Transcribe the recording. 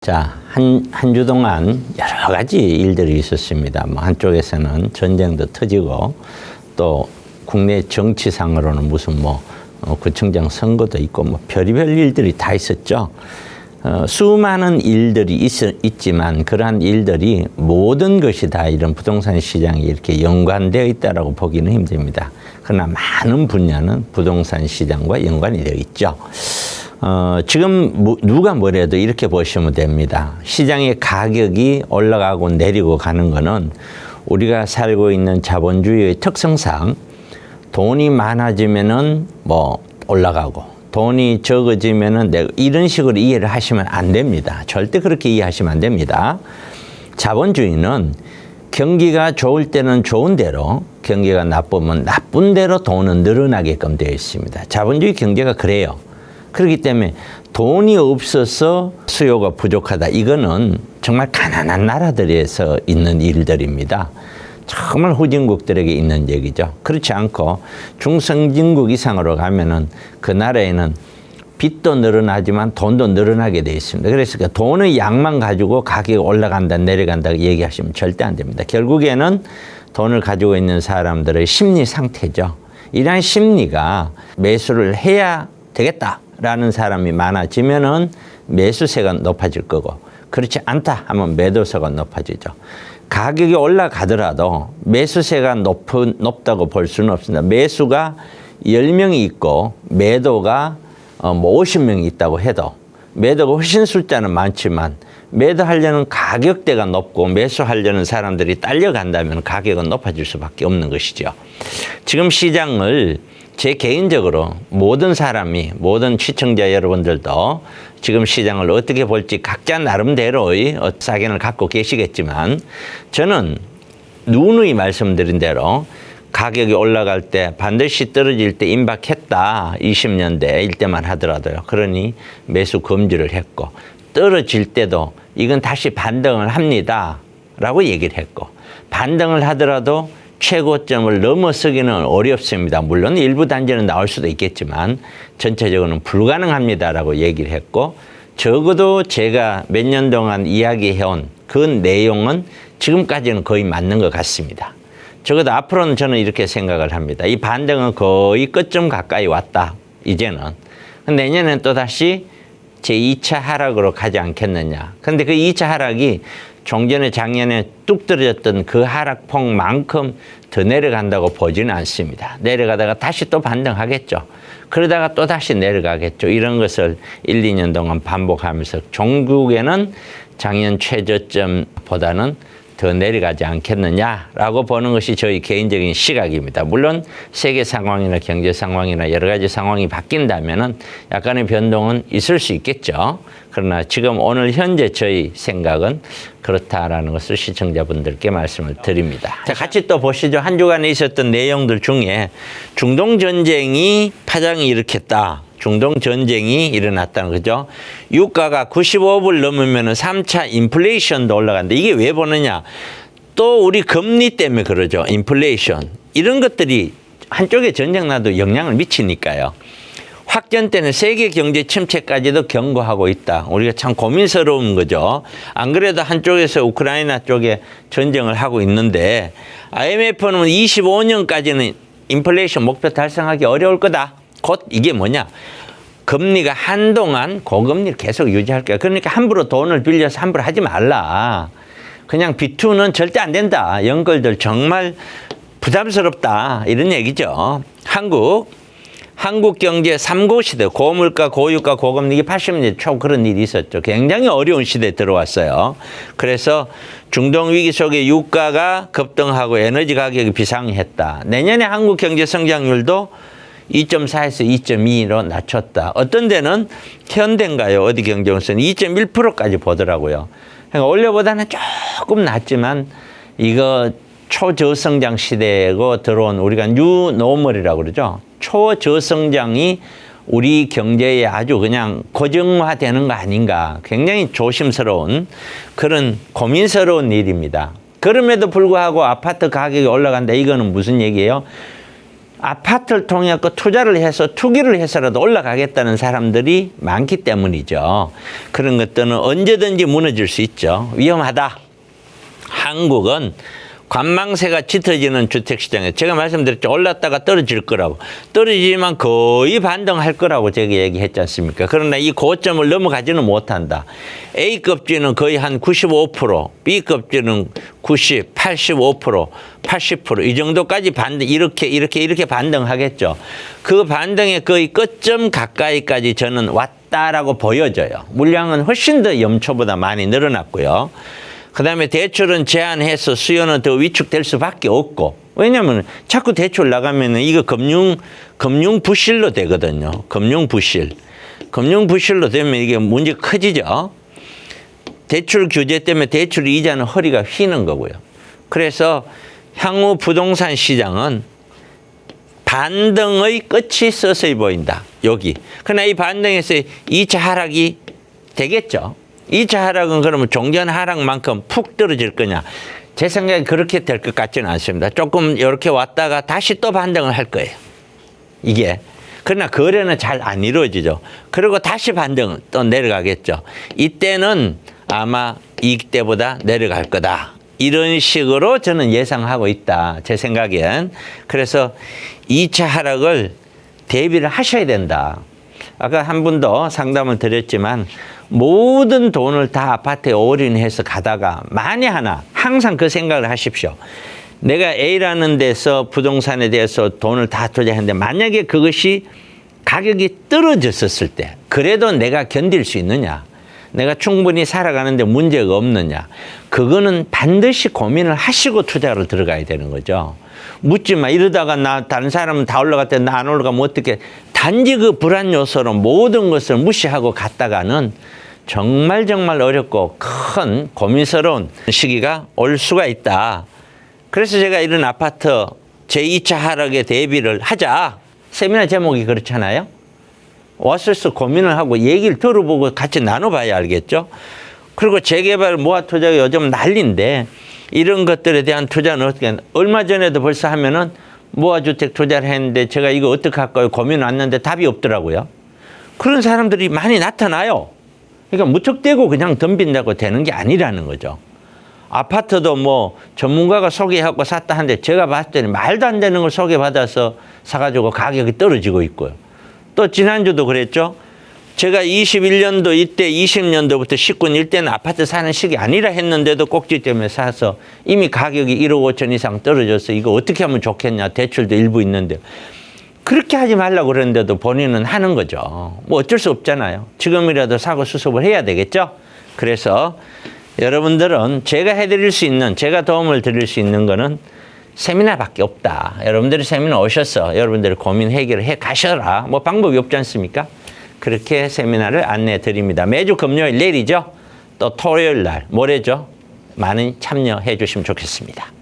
자, 한 주 동안 여러 가지 일들이 있었습니다. 한쪽에서는 전쟁도 터지고 또 국내 정치상으로는 무슨 구청장 선거도 있고 별의별 일들이 다 있었죠. 수많은 일들이 있지만 그러한 일들이 모든 것이 다 이런 부동산 시장에 이렇게 연관되어 있다라고 보기는 힘듭니다. 그러나 많은 분야는 부동산 시장과 연관이 되어 있죠. 지금 누가 뭐래도 이렇게 보시면 됩니다. 시장의 가격이 올라가고 내리고 가는 거는 우리가 살고 있는 자본주의의 특성상 돈이 많아지면은 올라가고 돈이 적어지면은 이런 식으로 이해를 하시면 안 됩니다. 절대 그렇게 이해하시면 안 됩니다. 자본주의는 경기가 좋을 때는 좋은 대로, 경기가 나쁘면 나쁜 대로 돈은 늘어나게끔 되어 있습니다. 자본주의 경제가 그래요. 그렇기 때문에 돈이 없어서 수요가 부족하다. 이거는 정말 가난한 나라들에서 있는 일들입니다. 정말 후진국들에게 있는 얘기죠. 그렇지 않고 중성진국 이상으로 가면은 그 나라에는 빚도 늘어나지만 돈도 늘어나게 돼 있습니다. 그래서 돈의 양만 가지고 가격이 올라간다 내려간다 얘기하시면 절대 안 됩니다. 결국에는 돈을 가지고 있는 사람들의 심리 상태죠. 이러한 심리가 매수를 해야 되겠다라는 사람이 많아지면은 매수세가 높아질 거고, 그렇지 않다 하면 매도세가 높아지죠. 가격이 올라가더라도 매수세가 높다고 볼 수는 없습니다. 매수가 10명이 있고 매도가 50명이 있다고 해도 매도가 훨씬 숫자는 많지만 매도하려는 가격대가 높고 매수하려는 사람들이 딸려간다면 가격은 높아질 수밖에 없는 것이죠. 지금 시장을 제 개인적으로 모든 사람이, 모든 시청자 여러분들도 지금 시장을 어떻게 볼지 각자 나름대로의 사견을 갖고 계시겠지만, 저는 누누이 말씀드린 대로 가격이 올라갈 때 반드시 떨어질 때 임박했다. 20년대일 때만 하더라도요. 그러니 매수 금지를 했고, 떨어질 때도 이건 다시 반등을 합니다 라고 얘기를 했고, 반등을 하더라도 최고점을 넘어서기는 어렵습니다. 물론 일부 단지는 나올 수도 있겠지만 전체적으로는 불가능합니다라고 얘기를 했고, 적어도 제가 몇 년 동안 이야기해온 그 내용은 지금까지는 거의 맞는 것 같습니다. 적어도 앞으로는 저는 이렇게 생각을 합니다. 이 반등은 거의 끝점 가까이 왔다. 이제는. 내년엔 또다시 제2차 하락으로 가지 않겠느냐. 근데 그 2차 하락이 종전에 작년에 뚝 떨어졌던 그 하락폭만큼 더 내려간다고 보지는 않습니다. 내려가다가 다시 또 반등하겠죠. 그러다가 또 다시 내려가겠죠. 이런 것을 1, 2년 동안 반복하면서 종국에는 작년 최저점보다는 더 내려가지 않겠느냐라고 보는 것이 저희 개인적인 시각입니다. 물론 세계 상황이나 경제 상황이나 여러 가지 상황이 바뀐다면은 약간의 변동은 있을 수 있겠죠. 그러나 지금 오늘 현재 저희 생각은 그렇다라는 것을 시청자분들께 말씀을 드립니다. 자, 같이 또 보시죠. 한 주간에 있었던 내용들 중에 중동 전쟁이 파장이 일으켰다. 중동 전쟁이 일어났다는 거죠. 유가가 95불 넘으면 3차 인플레이션도 올라간다. 이게 왜 보느냐? 또 우리 금리 때문에 그러죠. 인플레이션. 이런 것들이 한쪽에 전쟁 나도 영향을 미치니까요. 확전 때는 세계 경제 침체까지도 경고하고 있다. 우리가 참 고민스러운 거죠. 안 그래도 한쪽에서 우크라이나 쪽에 전쟁을 하고 있는데 IMF는 25년까지는 인플레이션 목표 달성하기 어려울 거다. 곧 이게 뭐냐? 금리가 한동안 고금리를 계속 유지할 거야. 그러니까 함부로 돈을 빌려서 함부로 하지 말라. 그냥 B2는 절대 안 된다. 연결들 정말 부담스럽다. 이런 얘기죠. 한국 경제 3고 시대, 고물가, 고유가, 고금리, 이게 80년대 초 그런 일이 있었죠. 굉장히 어려운 시대에 들어왔어요. 그래서 중동 위기 속에 유가가 급등하고 에너지 가격이 비상했다. 내년에 한국 경제 성장률도 2.4에서 2.2로 낮췄다. 어떤 데는 현대인가요? 어디 경제원서는 2.1%까지 보더라고요. 그러니까 원래보다는 조금 낮지만 이거 초저성장 시대고 들어온 우리가 뉴노멀이라고 그러죠. 초저성장이 우리 경제에 아주 그냥 고정화되는 거 아닌가. 굉장히 조심스러운 그런 고민스러운 일입니다. 그럼에도 불구하고 아파트 가격이 올라간다. 이거는 무슨 얘기예요? 아파트를 통해 투자를 해서 투기를 해서라도 올라가겠다는 사람들이 많기 때문이죠. 그런 것들은 언제든지 무너질 수 있죠. 위험하다. 한국은 관망세가 짙어지는 주택시장에 제가 말씀드렸죠. 올랐다가 떨어질 거라고. 떨어지지만 거의 반등할 거라고 제가 얘기했지 않습니까? 그러나 이 고점을 넘어가지는 못한다. A급지는 거의 한 95%, B급지는 90, 85%, 80% 이 정도까지 반등 이렇게 반등하겠죠. 그 반등의 거의 끝점 가까이까지 저는 왔다라고 보여져요. 물량은 훨씬 더 연초보다 많이 늘어났고요. 그 다음에 대출은 제한해서 수요는 더 위축될 수밖에 없고, 왜냐하면 자꾸 대출 나가면 이거 금융 부실로 되거든요. 금융 부실로 되면 이게 문제가 커지죠. 대출 규제 때문에 대출 이자는 허리가 휘는 거고요. 그래서 향후 부동산 시장은 반등의 끝이 서서히 보인다. 여기. 그러나 이 반등에서 2차 하락이 되겠죠. 2차 하락은 그러면 종전 하락만큼 푹 떨어질 거냐. 제 생각에 그렇게 될 것 같지는 않습니다. 조금 이렇게 왔다가 다시 또 반등을 할 거예요. 이게. 그러나 거래는 잘 안 이루어지죠. 그리고 다시 반등을 또 내려가겠죠. 이때는 아마 이때보다 내려갈 거다. 이런 식으로 저는 예상하고 있다. 제 생각엔. 그래서 2차 하락을 대비를 하셔야 된다. 아까 한 분도 상담을 드렸지만 모든 돈을 다 아파트에 올인해서 가다가 만에 하나 항상 그 생각을 하십시오. 내가 A라는 데서 부동산에 대해서 돈을 다 투자했는데 만약에 그것이 가격이 떨어졌었을 때 그래도 내가 견딜 수 있느냐? 내가 충분히 살아가는데 문제가 없느냐? 그거는 반드시 고민을 하시고 투자로 들어가야 되는 거죠. 묻지 마. 이러다가 다른 사람은 다 올라갔대 나 안 올라가면 어떻게. 단지 그 불안 요소로 모든 것을 무시하고 갔다가는 정말 어렵고 큰 고민스러운 시기가 올 수가 있다. 그래서 제가 이런 아파트 제2차 하락에 대비를 하자. 세미나 제목이 그렇잖아요. 와서 고민을 하고 얘기를 들어보고 같이 나눠봐야 알겠죠. 그리고 재개발 모아 투자가 요즘 난리인데 이런 것들에 대한 투자는 어떻게 하나. 얼마 전에도 벌써 하면은 모아주택 투자를 했는데 제가 이거 어떻게 할까요? 고민 왔는데 답이 없더라고요. 그런 사람들이 많이 나타나요. 그러니까 무턱대고 그냥 덤빈다고 되는 게 아니라는 거죠. 아파트도 뭐 전문가가 소개하고 샀다 하는데 제가 봤을 때는 말도 안 되는 걸 소개받아서 사가지고 가격이 떨어지고 있고요. 또 지난주도 그랬죠. 제가 21년도 이때 20년도부터 19년 이때는 아파트 사는 시기 아니라 했는데도 꼭지 때문에 사서 이미 가격이 1억 5천 이상 떨어져서 이거 어떻게 하면 좋겠냐. 대출도 일부 있는데. 그렇게 하지 말라고 그랬는데도 본인은 하는 거죠. 뭐 어쩔 수 없잖아요. 지금이라도 사고 수습을 해야 되겠죠. 그래서 여러분들은 제가 해드릴 수 있는, 제가 도움을 드릴 수 있는 거는 세미나밖에 없다. 여러분들이 세미나 오셔서 여러분들의 고민 해결을 해 가셔라. 뭐 방법이 없지 않습니까? 그렇게 세미나를 안내해 드립니다. 매주 금요일 내일이죠. 또 토요일 날 모레죠. 많이 참여해 주시면 좋겠습니다.